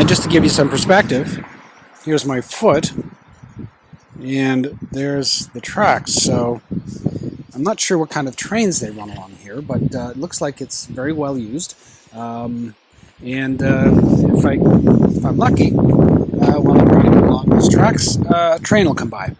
And just to give you some perspective, here's my foot, and there's the tracks. So I'm not sure what kind of trains they run along here, but it looks like it's very well used. If I'm lucky, while I'm riding along these tracks, a train will come by.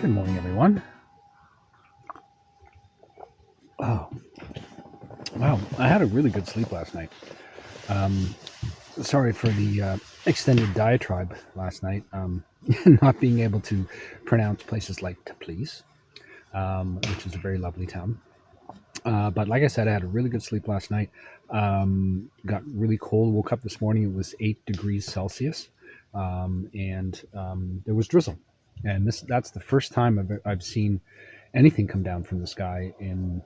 Good morning, everyone. Oh, wow! I had a really good sleep last night. Sorry for the extended diatribe last night. Not being able to pronounce places like Tbilisi, which is a very lovely town. But like I said, I had a really good sleep last night. Got really cold. Woke up this morning. It was 8 degrees Celsius, and there was drizzle. And that's the first time I've seen anything come down from the sky in,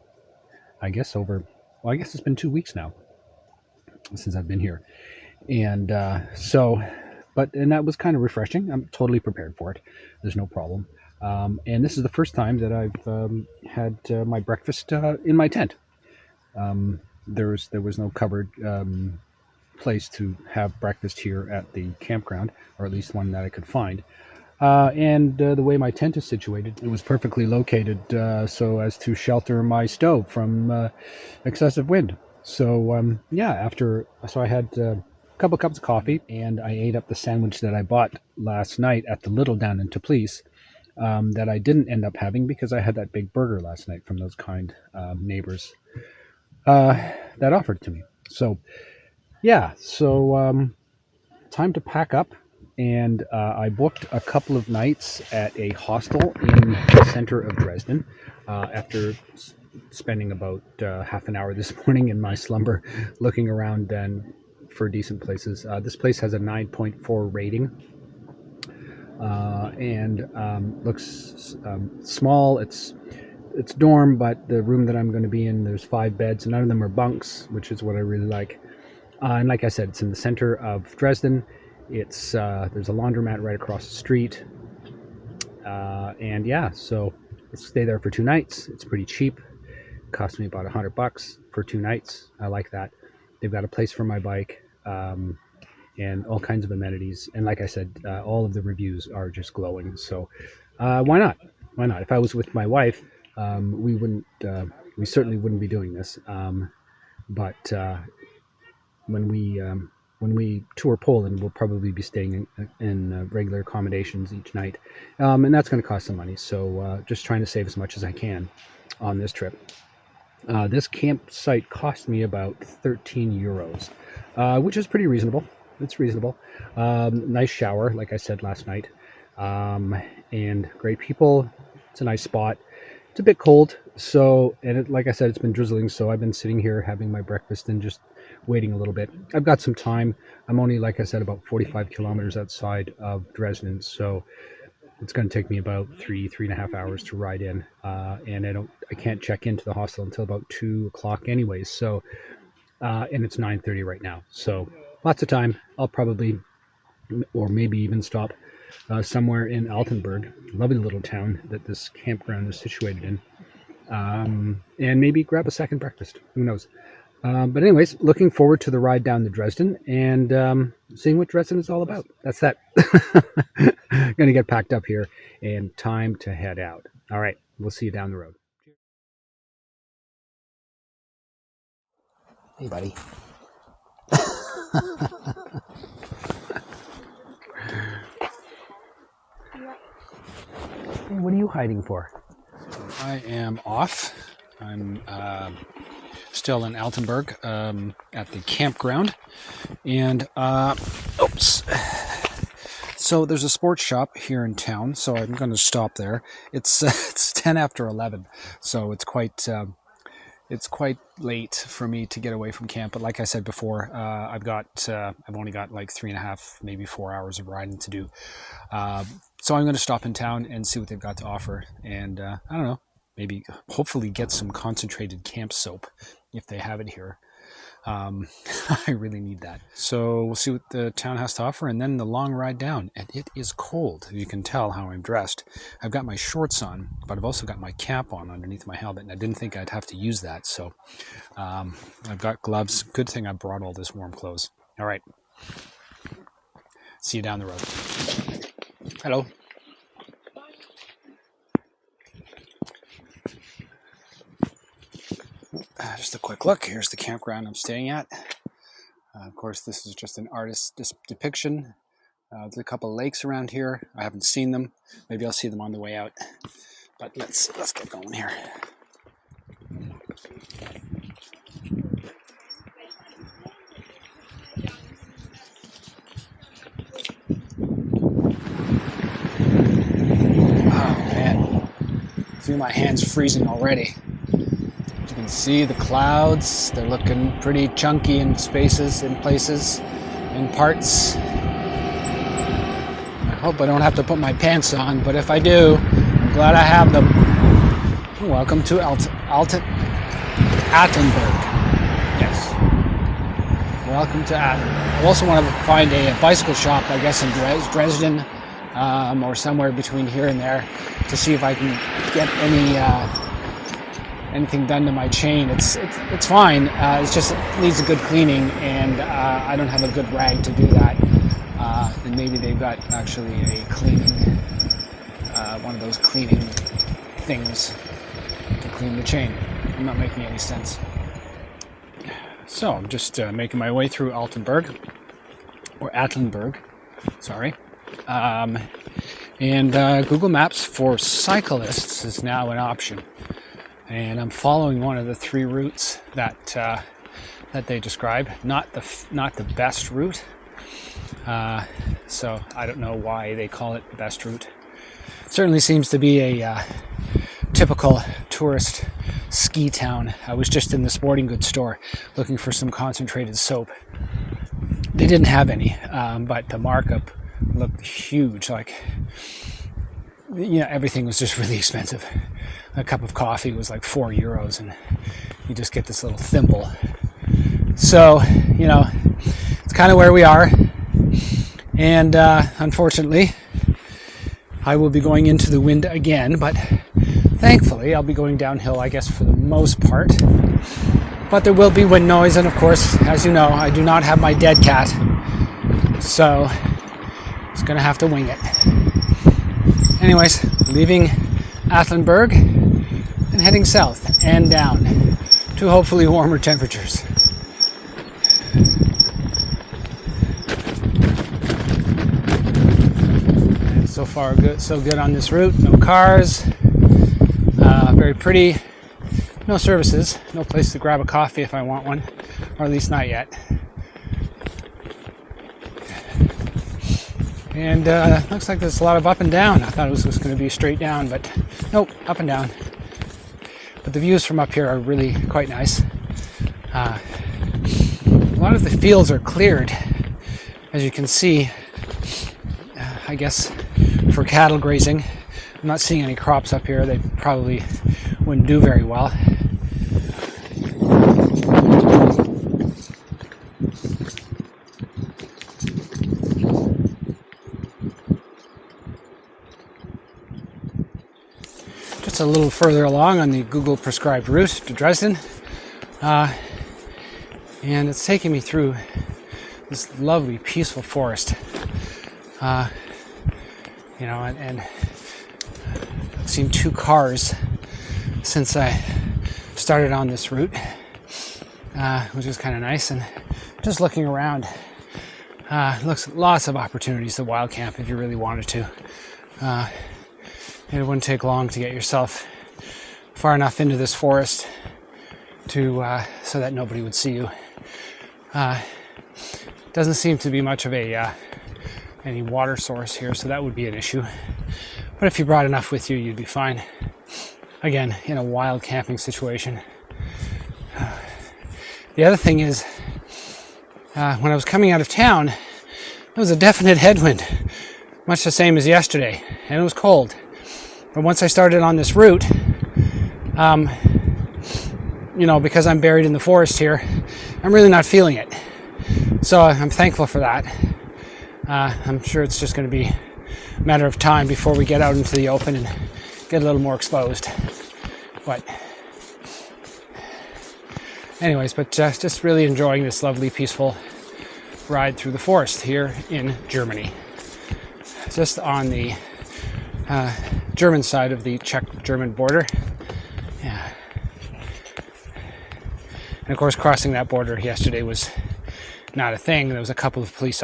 I guess it's been 2 weeks now since I've been here. And and that was kind of refreshing. I'm totally prepared for it. There's no problem. And this is the first time that I've had my breakfast in my tent. There was no covered place to have breakfast here at the campground, or at least one that I could find. The way my tent is situated, it was perfectly located so as to shelter my stove from excessive wind. So I had a couple cups of coffee, and I ate up the sandwich that I bought last night at the Little down in Tbilisi, that I didn't end up having because I had that big burger last night from those kind neighbours that offered to me. So time to pack up. And I booked a couple of nights at a hostel in the center of Dresden after spending about half an hour this morning in my slumber looking around and for decent places. This place has a 9.4 rating and looks small. It's dorm, but the room that I'm going to be in, there's 5 beds. None of them are bunks, which is what I really like. And like I said, it's in the center of Dresden. It's there's a laundromat right across the street, so let's stay there for 2 nights. It's pretty cheap. It cost me about $100 for 2 nights. I like that. They've got a place for my bike and all kinds of amenities. And like I said, all of the reviews are just glowing. So why not? Why not? If I was with my wife, we certainly wouldn't be doing this. But when we tour Poland, we'll probably be staying in regular accommodations each night, and that's going to cost some money. So just trying to save as much as I can on this trip. This campsite cost me about 13 euros, which is pretty reasonable. It's reasonable. Nice shower, like I said last night, and great people. It's a nice spot. It's a bit cold, like I said, it's been drizzling, so I've been sitting here having my breakfast and just waiting a little bit. I've got some time. I'm only, like I said, about 45 kilometers outside of Dresden, so it's going to take me about 3.5 hours to ride in, and I can't check into the hostel until about 2 o'clock anyways, so and it's 9:30 right now, so lots of time. I'll probably, or maybe even stop somewhere in Altenberg, lovely little town that this campground is situated in, and maybe grab a second breakfast. Who knows? But anyways, looking forward to the ride down to Dresden and seeing what Dresden is all about. That's that. Going to get packed up here and time to head out. All right, we'll see you down the road. Hey, buddy. Hey, what are you hiding for? I am off. I'm still in Altenberg at the campground, and so there's a sports shop here in town, so I'm going to stop there. It's 10 after 11, so it's quite late for me to get away from camp. But like I said before, I've only got like 3.5, maybe 4 hours of riding to do. So I'm going to stop in town and see what they've got to offer, and I don't know, maybe hopefully get some concentrated camp soap if they have it here. I really need that. So we'll see what the town has to offer, and then the long ride down. And it is cold. You can tell how I'm dressed. I've got my shorts on, but I've also got my cap on underneath my helmet, and I didn't think I'd have to use that. So I've got gloves. Good thing I brought all this warm clothes. All right. See you down the road. Hello. Just a quick look. Here's the campground I'm staying at. Of course, this is just an artist's depiction. There's a couple lakes around here. I haven't seen them. Maybe I'll see them on the way out. But let's get going here. Oh man, I feel my hands freezing already. You can see the clouds. They're looking pretty chunky in spaces, in places, in parts. I hope I don't have to put my pants on, but if I do, I'm glad I have them. Welcome to Altenberg. Yes. Welcome to Altenberg. I also want to find a bicycle shop, I guess in Dresden, or somewhere between here and there, to see if I can get anything done to my chain. It's fine. It's just it needs a good cleaning, and I don't have a good rag to do that. And maybe they've got actually a cleaning, one of those cleaning things to clean the chain. I'm not making any sense. So I'm just making my way through Altenberg, or Altenberg, sorry. And Google Maps for cyclists is now an option. And I'm following one of the three routes that they describe. Not the best route. So I don't know why they call it the best route. It certainly seems to be a typical tourist ski town. I was just in the sporting goods store looking for some concentrated soap. They didn't have any, but the markup looked huge. Like, everything was just really expensive. A cup of coffee was like €4, and you just get this little thimble. So, it's kind of where we are. And unfortunately, I will be going into the wind again, but thankfully I'll be going downhill, I guess, for the most part. But there will be wind noise, and of course, as you know, I do not have my dead cat. So, just going to have to wing it. Anyways, leaving Altenberg and heading south and down to hopefully warmer temperatures. And so far, so good on this route. No cars, very pretty. No services, no place to grab a coffee if I want one, or at least not yet. And looks like there's a lot of up and down. I thought it was just going to be straight down, but nope, up and down. But the views from up here are really quite nice. A lot of the fields are cleared, as you can see, I guess, for cattle grazing. I'm not seeing any crops up here. They probably wouldn't do very well. Just a little further along on the Google prescribed route to Dresden. And it's taking me through this lovely, peaceful forest. And I've seen 2 cars since I started on this route, which is kind of nice. And just looking around, looks lots of opportunities to wild camp if you really wanted to. And it wouldn't take long to get yourself far enough into this forest to so that nobody would see you. Doesn't seem to be much of any water source here, so that would be an issue. But if you brought enough with you, you'd be fine. Again, in a wild camping situation. The other thing is, when I was coming out of town, there was a definite headwind, much the same as yesterday, and it was cold. But once I started on this route, because I'm buried in the forest here, I'm really not feeling it. So I'm thankful for that. I'm sure it's just going to be a matter of time before we get out into the open and get a little more exposed. But anyways, just really enjoying this lovely, peaceful ride through the forest here in Germany. Just on the German side of the Czech-German border. Yeah. And of course, crossing that border yesterday was not a thing. There was a couple of police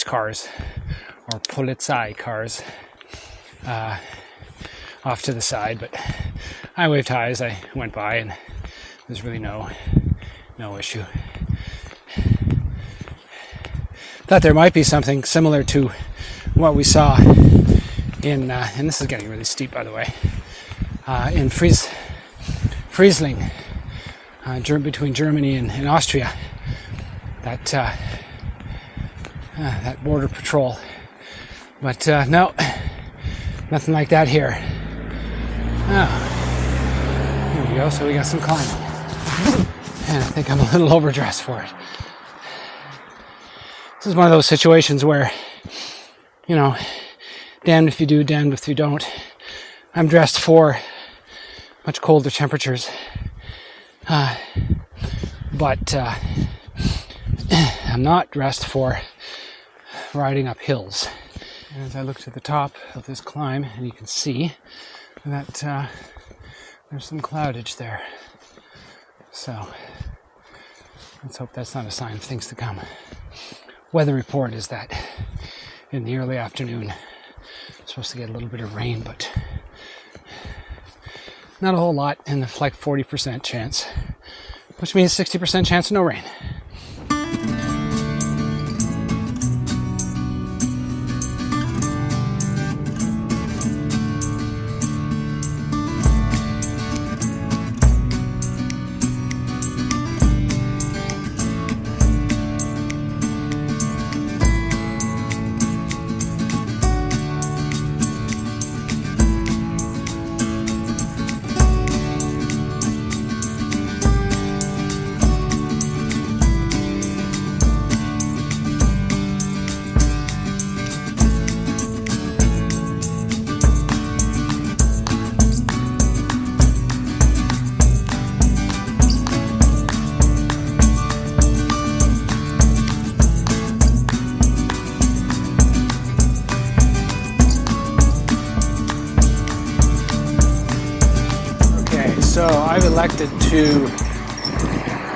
cars, or Polizei cars, off to the side, but I waved hi as I went by, and there's really no issue. Thought there might be something similar to what we saw in, and this is getting really steep, by the way, in Friesling, between Germany and Austria. That border patrol, but no, nothing like that here. Oh, here we go. So we got some climbing, and I think I'm a little overdressed for it. This is one of those situations where, damned if you do, damned if you don't. I'm dressed for much colder temperatures, but I'm not dressed for riding up hills. As I look to the top of this climb, and you can see that there's some cloudage there. So let's hope that's not a sign of things to come. Weather report is that in the early afternoon, we're supposed to get a little bit of rain, but not a whole lot, and like 40% chance, which means 60% chance of no rain. So I've elected to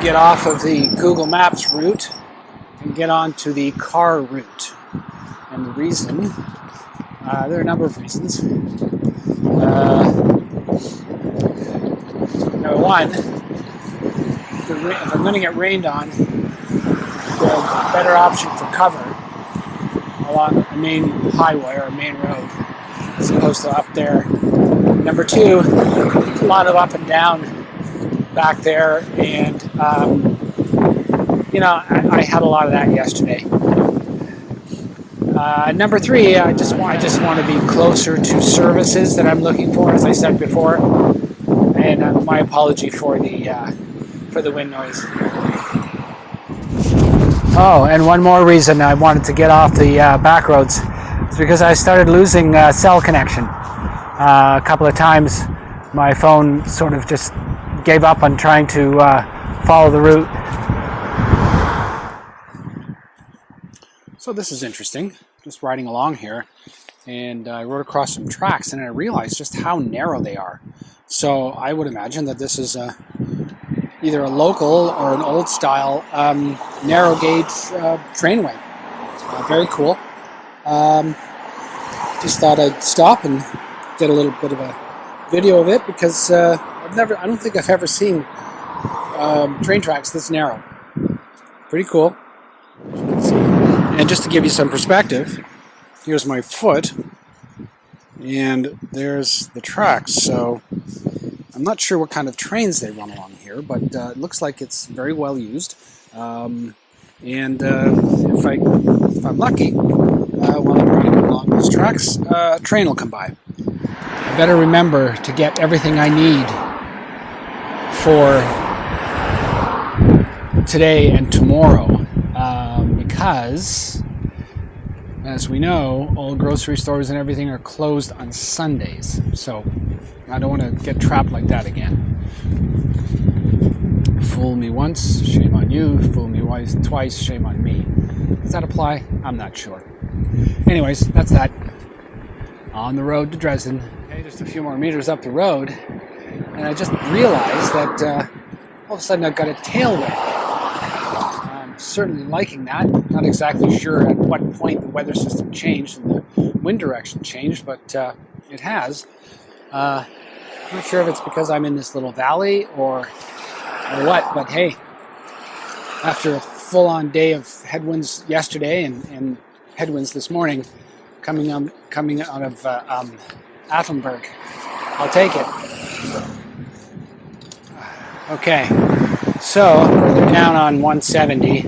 get off of the Google Maps route and get onto the car route. And the reason, there are a number of reasons. Number one, if I'm going to get rained on, there's a better option for cover along a main highway or a main road as opposed to up there. Number two, a lot of up and down back there, and I had a lot of that yesterday. Number three, I just want to be closer to services that I'm looking for, as I said before, and my apology for the wind noise. Oh, and one more reason I wanted to get off the back roads is because I started losing cell connection. A couple of times my phone sort of just gave up on trying to follow the route. So this is interesting, just riding along here, and I rode across some tracks and I realized just how narrow they are. So I would imagine that this is either a local or an old style narrow gauge trainway. Very cool. Just thought I'd stop and get a little bit of a video of it because I don't think I've ever seen train tracks this narrow. Pretty cool. And just to give you some perspective, here's my foot, and there's the tracks. So I'm not sure what kind of trains they run along here, but it looks like it's very well used. And if I'm lucky, while I'm riding along those tracks, a train will come by. I better remember to get everything I need for today and tomorrow, because, as we know, all grocery stores and everything are closed on Sundays. So I don't want to get trapped like that again. Fool me once, shame on you. Fool me twice, shame on me. Does that apply? I'm not sure. Anyways, that's that. On the road to Dresden. Okay, just a few more meters up the road, and I just realized that all of a sudden I've got a tailwind. I'm certainly liking that. Not exactly sure at what point the weather system changed and the wind direction changed, but it has. I'm not sure if it's because I'm in this little valley or what, but hey, after a full-on day of headwinds yesterday and headwinds this morning, coming out of Altenberg, I'll take it. Okay, so further down on 170,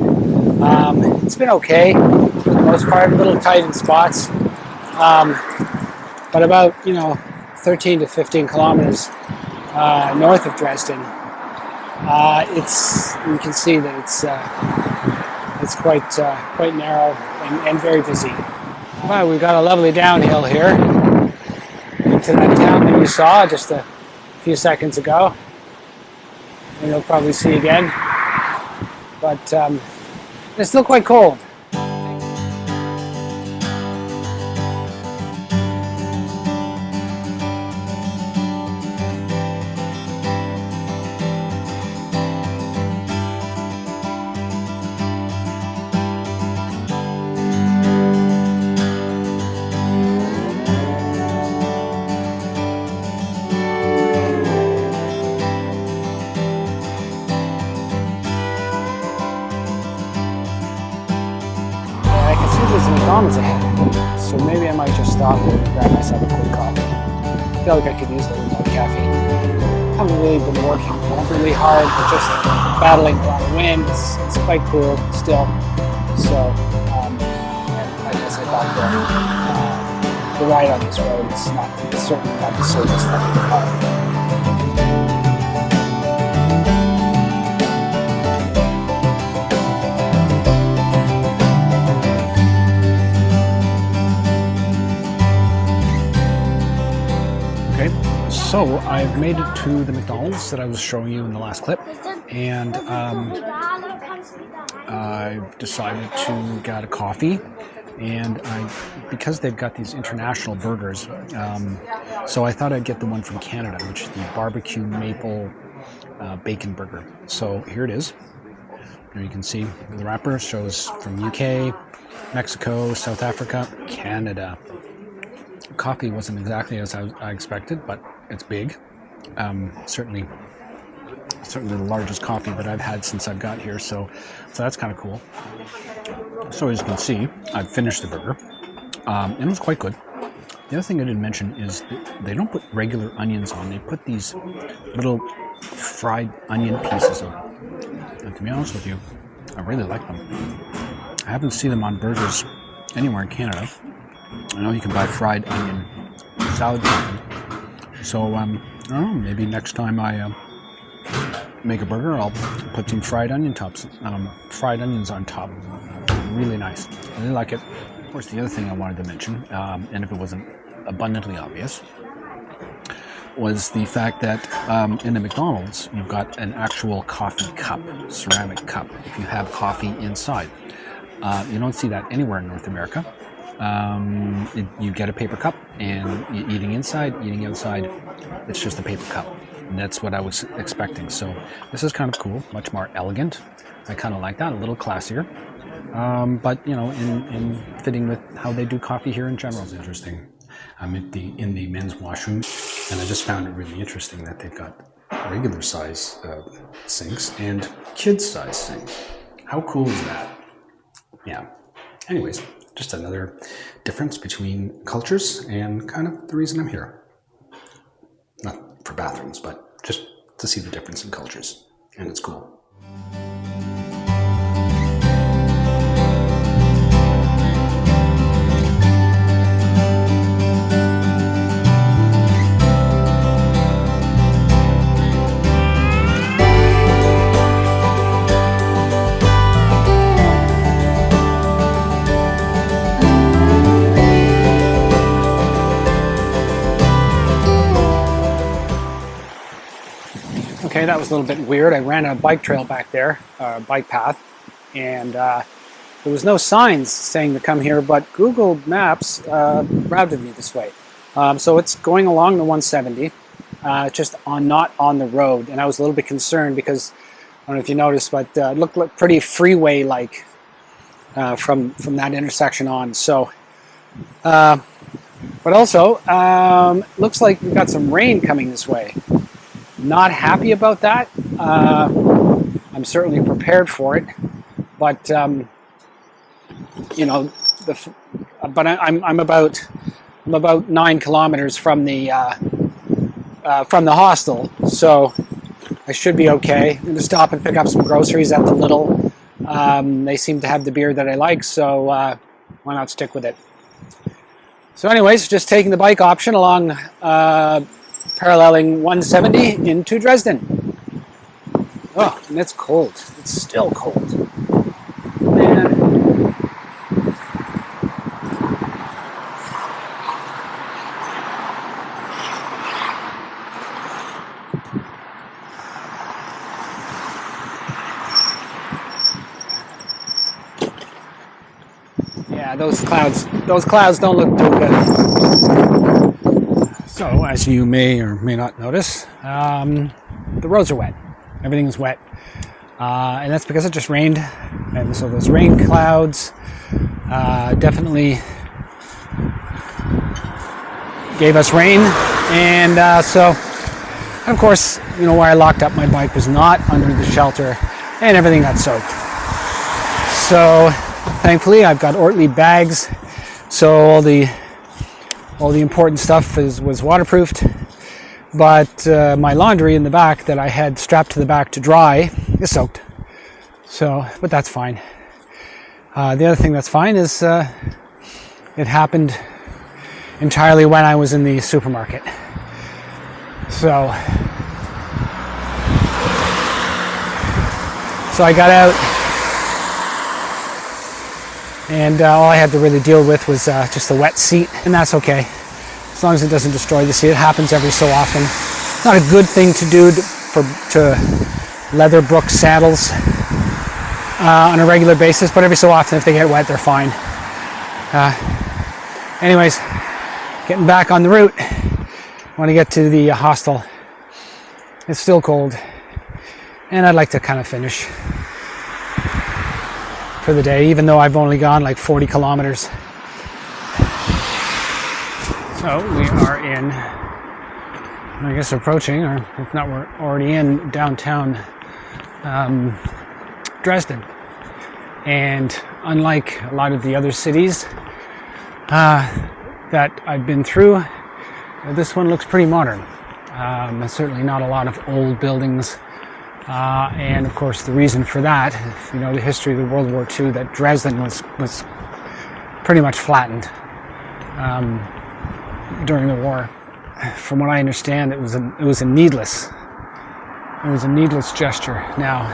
it's been okay for the most part, a little tight in spots, but about 13 to 15 kilometers north of Dresden. You can see that it's quite narrow and very busy. Well, we've got a lovely downhill here into that town that we saw just a few seconds ago. And you'll probably see again, but it's still quite cold. McDonald's ahead, so maybe I might just stop and grab myself a quick coffee. I feel like I could use a little more caffeine. I haven't really been working really hard, but just battling a lot of wind. It's quite cool still. So, and I guess I thought the ride on this road is certainly not the safest thing in the car. So I've made it to the McDonald's that I was showing you in the last clip, and I've decided to get a coffee, and because they've got these international burgers, so I thought I'd get the one from Canada, which is the barbecue maple bacon burger. So here it is. Here you can see the wrapper shows from UK, Mexico, South Africa, Canada. Coffee wasn't exactly as I expected, but it's big. Certainly the largest coffee that I've had since I've got here, so that's kind of cool. So as you can see, I've finished the burger, and it was quite good. The other thing I didn't mention is that they don't put regular onions on. They put these little fried onion pieces on. And to be honest with you, I really like them. I haven't seen them on burgers anywhere in Canada. I know you can buy fried onion salad chicken. So, I don't know, maybe next time I make a burger, I'll put some fried onions on top. Really nice. I really like it. Of course, the other thing I wanted to mention, and if it wasn't abundantly obvious, was the fact that in the McDonald's, you've got an actual coffee cup, ceramic cup, if you have coffee inside. You don't see that anywhere in North America. You get a paper cup, and eating inside, eating outside, it's just a paper cup. And that's what I was expecting. So this is kind of cool, much more elegant. I kind of like that, a little classier. But in fitting with how they do coffee here in general. It's interesting. I'm in the men's washroom, and I just found it really interesting that they've got regular size sinks and kids size sinks. How cool is that? Yeah. Anyways, just another difference between cultures and kind of the reason I'm here. Not for bathrooms, but just to see the difference in cultures. And it's cool. Okay, that was a little bit weird. I ran a bike trail back there, bike path, and there was no signs saying to come here, but Google Maps routed me this way. So it's going along the 170, just not on the road. And I was a little bit concerned because, I don't know if you noticed, but it looked pretty freeway-like from that intersection on. So, but also, looks like we've got some rain coming this way. Not happy about that. I'm certainly prepared for it, but you know, I'm about 9 kilometers from the hostel, so I should be okay. I'm gonna stop and pick up some groceries at the Lidl. They seem to have the beer that I like, so why not stick with it? So anyways, just taking the bike option along, paralleling 170 into Dresden. Oh, and it's cold. It's still cold. Man. Yeah, those clouds don't look too good. So, as you may or may not notice, the roads are wet. Everything is wet. And that's because it just rained. And so those rain clouds definitely gave us rain. And so, of course, you know, where I locked up my bike was not under the shelter, and everything got soaked. So, thankfully, I've got Ortlieb bags, so all the important stuff was waterproofed. But my laundry in the back that I had strapped to the back to dry is soaked. So, but that's fine. The other thing that's fine is it happened entirely when I was in the supermarket. So I got out, and all I had to really deal with was just the wet seat, and that's okay. As long as it doesn't destroy the seat. It happens every so often. It's not a good thing to do to leather brook saddles on a regular basis, but every so often if they get wet, they're fine. Anyways, getting back on the route. I want to get to the hostel. It's still cold, and I'd like to kind of finish for the day, even though I've only gone like 40 kilometers. So we are in, I guess, approaching, or if not, we're already in downtown Dresden. And unlike a lot of the other cities that I've been through, this one looks pretty modern. There's certainly not a lot of old buildings. And of course, the reason for that, if you know the history of the World War II, that Dresden was pretty much flattened during the war. From what I understand, it was a needless gesture. Now,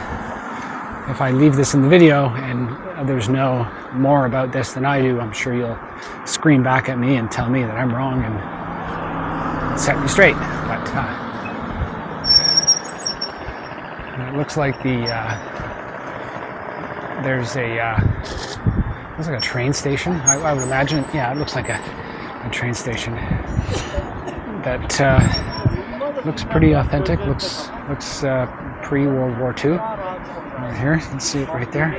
if I leave this in the video and others know more about this than I do, I'm sure you'll scream back at me and tell me that I'm wrong and set me straight. But it looks like there's looks like a train station. I would imagine. Yeah, it looks like a train station that looks pretty authentic. Looks pre-World War II. Right here, you can see it right there.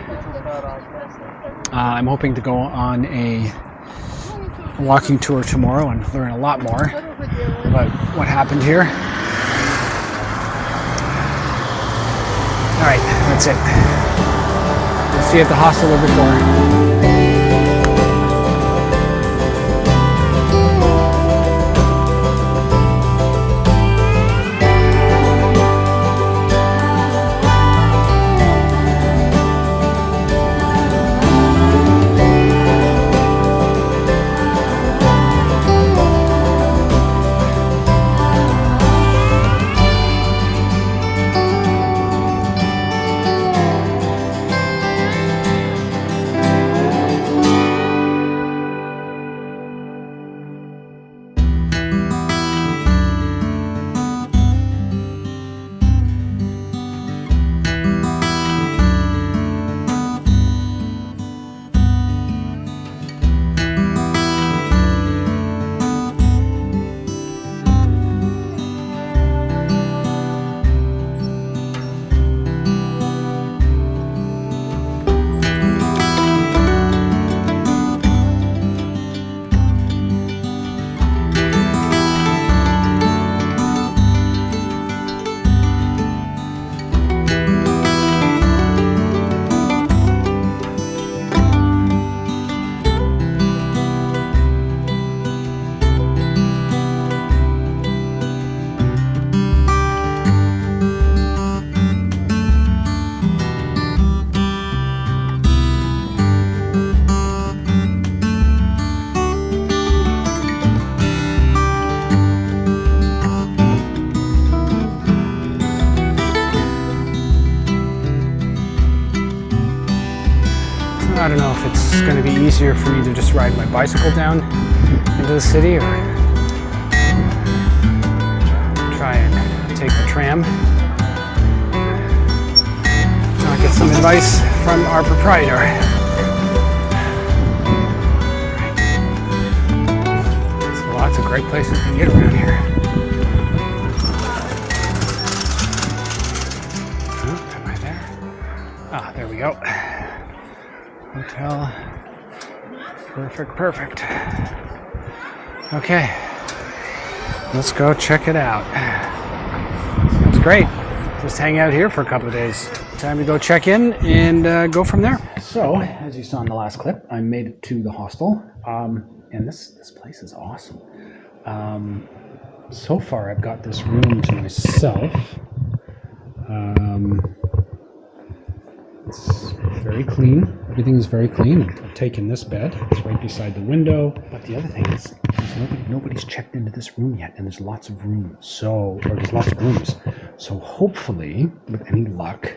I'm hoping to go on a walking tour tomorrow and learn a lot more about what happened here. All right, that's it. We'll see you at the hostel or before. easier for me to just ride my bicycle down into the city, or try and take the tram. I'll get some advice from our proprietor. There's lots of great places to get around here. Oh, am I there? Ah, there we go. Hotel. Perfect. Okay. Let's go check it out. That's great. Just hang out here for a couple of days. Time to go check in and go from there. So, as you saw in the last clip, I made it to the hostel, and this place is awesome. So far, I've got this room to myself. It's very clean. Everything is very clean. I've taken this bed. It's right beside the window. But the other thing is, nobody's checked into this room yet, and there's lots of room. There's lots of rooms. So hopefully, with any luck,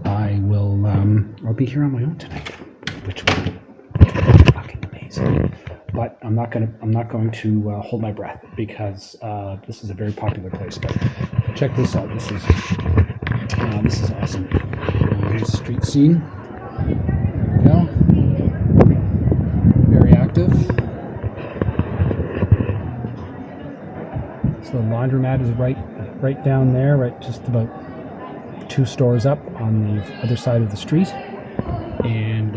I'll be here on my own tonight, which will be fucking amazing. But I'm not going to hold my breath, because this is a very popular place. But check this out. This is awesome. Here's the street scene. There we go. Very active. So the laundromat is right down there, right just about 2 stores up on the other side of the street. And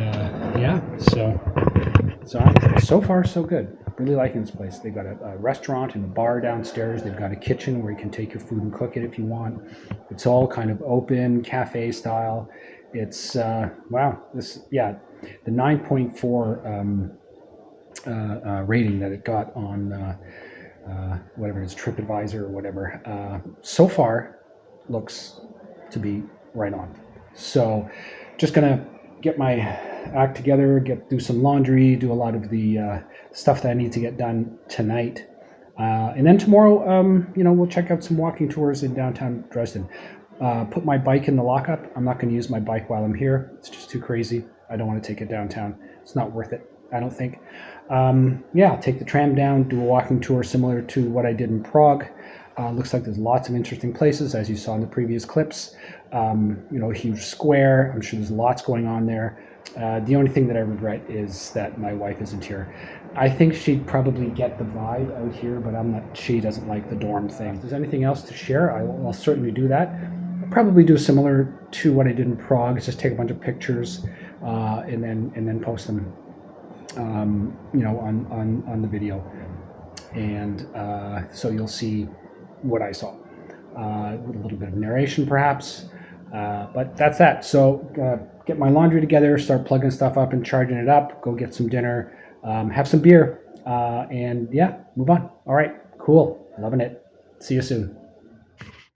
so far so good. Really liking this place. They've got a restaurant and a bar downstairs. They've got a kitchen where you can take your food and cook it if you want. It's all kind of open, cafe style. It's the 9.4 rating that it got on whatever it is, TripAdvisor or whatever. So far, looks to be right on. So, just gonna get my act together, do some laundry, do a lot of the stuff that I need to get done tonight, and then tomorrow, we'll check out some walking tours in downtown Dresden. Put my bike in the lockup. I'm not going to use my bike while I'm here. It's just too crazy. I don't want to take it downtown. It's not worth it, I don't think. I'll take the tram down, do a walking tour similar to what I did in Prague. Looks like there's lots of interesting places, as you saw in the previous clips. A huge square. I'm sure there's lots going on there. The only thing that I regret is that my wife isn't here. I think she'd probably get the vibe out here, but she doesn't like the dorm thing. If there's anything else to share, I'll certainly do that. I'll probably do similar to what I did in Prague. Just take a bunch of pictures and then post them on the video. And so you'll see what I saw. With a little bit of narration perhaps. But that's that. So get my laundry together, start plugging stuff up and charging it up, go get some dinner, have some beer, and move on. All right, cool. Loving it. See you soon.